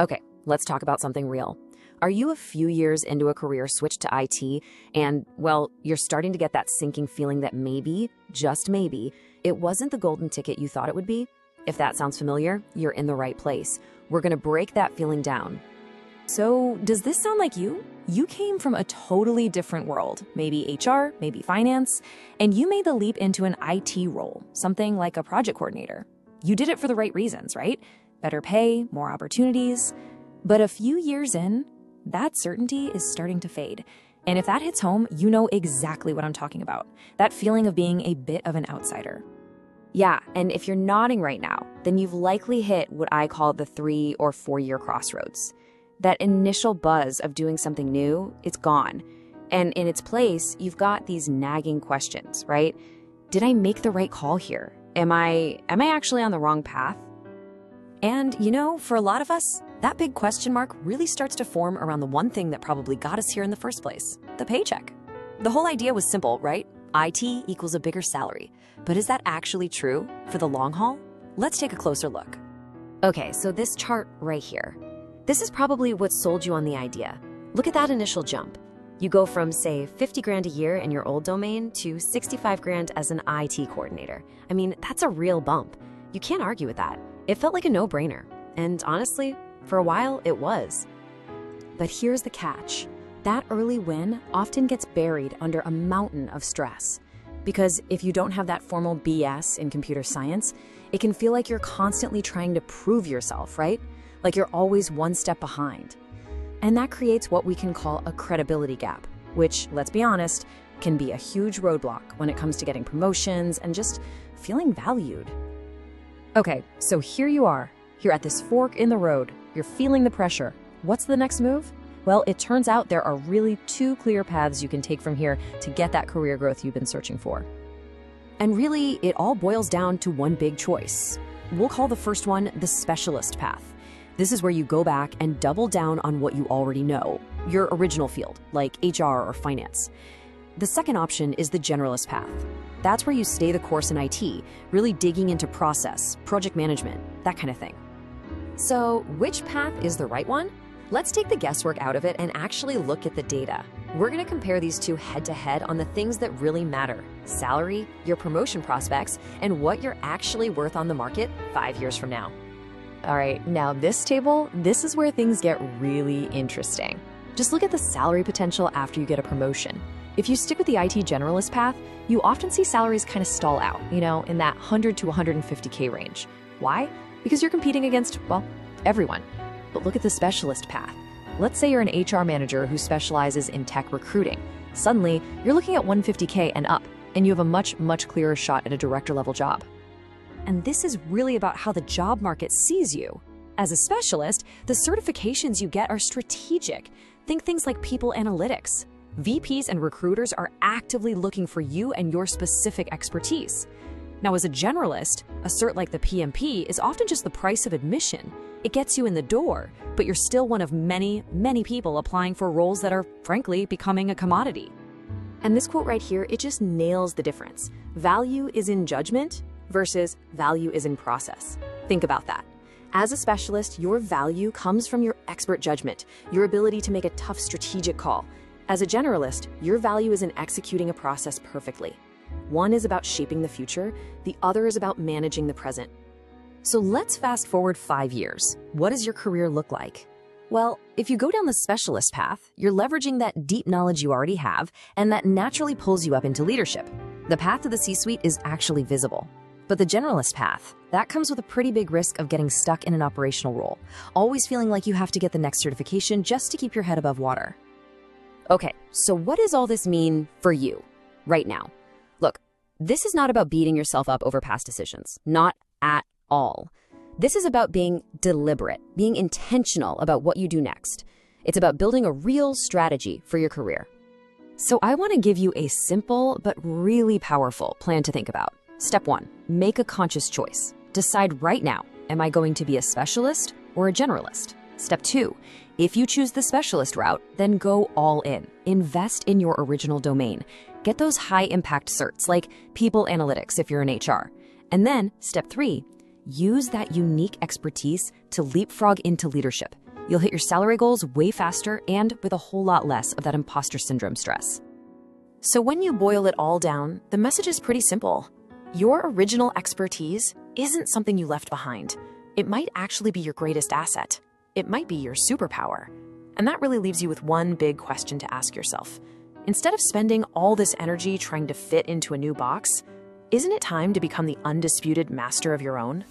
Okay, let's talk about something real. Are you a few years into a career switch to IT and, well, you're starting to get that sinking feeling that maybe, just maybe, it wasn't the golden ticket you thought it would be? If that sounds familiar, you're in the right place. We're going to break that feeling down. So, does this sound like you? You came from a totally different world, maybe HR, maybe finance, and you made the leap into an IT role, something like a project coordinator. You did it for the right reasons, right? Better pay, more opportunities. But a few years in, that certainty is starting to fade. And if that hits home, you know exactly what I'm talking about. That feeling of being a bit of an outsider. Yeah, and if you're nodding right now, then you've likely hit what I call the 3 or 4 year crossroads. That initial buzz of doing something new, it's gone. And in its place, you've got these nagging questions, right? Did I make the right call here? Am I actually on the wrong path? And, you know, for a lot of us, that big question mark really starts to form around the one thing that probably got us here in the first place, the paycheck. The whole idea was simple, right? IT equals a bigger salary. But is that actually true for the long haul? Let's take a closer look. Okay, so this chart right here, this is probably what sold you on the idea. Look at that initial jump. You go from, say, 50 grand a year in your old domain to 65 grand as an IT coordinator. I mean, that's a real bump. You can't argue with that. It felt like a no-brainer. And honestly, for a while, it was. But here's the catch. That early win often gets buried under a mountain of stress. Because if you don't have that formal BS in computer science, it can feel like you're constantly trying to prove yourself, right? Like you're always one step behind. And that creates what we can call a credibility gap, which, let's be honest, can be a huge roadblock when it comes to getting promotions and just feeling valued. Okay, so here you are. You're at this fork in the road. You're feeling the pressure. What's the next move? Well, it turns out there are really 2 clear paths you can take from here to get that career growth you've been searching for. And really, it all boils down to one big choice. We'll call the first one the specialist path. This is where you go back and double down on what you already know, your original field, like HR or finance. The second option is the generalist path. That's where you stay the course in IT, really digging into process, project management, that kind of thing. So, which path is the right one? Let's take the guesswork out of it and actually look at the data. We're going to compare these two head-to-head on the things that really matter: salary, your promotion prospects, and what you're actually worth on the market 5 years from now. All right, now this table, this is where things get really interesting. Just look at the salary potential after you get a promotion. If you stick with the IT generalist path, you often see salaries kind of stall out, in that 100 to 150K range. Why? Because you're competing against, well, everyone. But look at the specialist path. Let's say you're an HR manager who specializes in tech recruiting. Suddenly, you're looking at 150K and up, and you have a much, much clearer shot at a director-level job. And this is really about how the job market sees you. As a specialist, the certifications you get are strategic. Think things like people analytics. VPs and recruiters are actively looking for you and your specific expertise. Now, as a generalist, a cert like the PMP is often just the price of admission. It gets you in the door, but you're still one of many, many people applying for roles that are, frankly, becoming a commodity. And this quote right here, it just nails the difference. Value is in judgment versus value is in process. Think about that. As a specialist, your value comes from your expert judgment, your ability to make a tough strategic call. As a generalist, your value is in executing a process perfectly. One is about shaping the future, the other is about managing the present. So let's fast forward 5 years. What does your career look like? Well, if you go down the specialist path, you're leveraging that deep knowledge you already have, and that naturally pulls you up into leadership. The path to the C-suite is actually visible. But the generalist path, that comes with a pretty big risk of getting stuck in an operational role, always feeling like you have to get the next certification just to keep your head above water. Okay, so what does all this mean for you right now? Look, this is not about beating yourself up over past decisions. Not at all. This is about being deliberate, being intentional about what you do next. It's about building a real strategy for your career. So I want to give you a simple but really powerful plan to think about. Step 1, make a conscious choice. Decide right now, am I going to be a specialist or a generalist? Step 2, if you choose the specialist route, then go all in. Invest in your original domain. Get those high-impact certs like people analytics if you're in HR. And then, step 3, use that unique expertise to leapfrog into leadership. You'll hit your salary goals way faster and with a whole lot less of that imposter syndrome stress. So when you boil it all down, the message is pretty simple. Your original expertise isn't something you left behind. It might actually be your greatest asset. It might be your superpower. And that really leaves you with one big question to ask yourself. Instead of spending all this energy trying to fit into a new box, isn't it time to become the undisputed master of your own?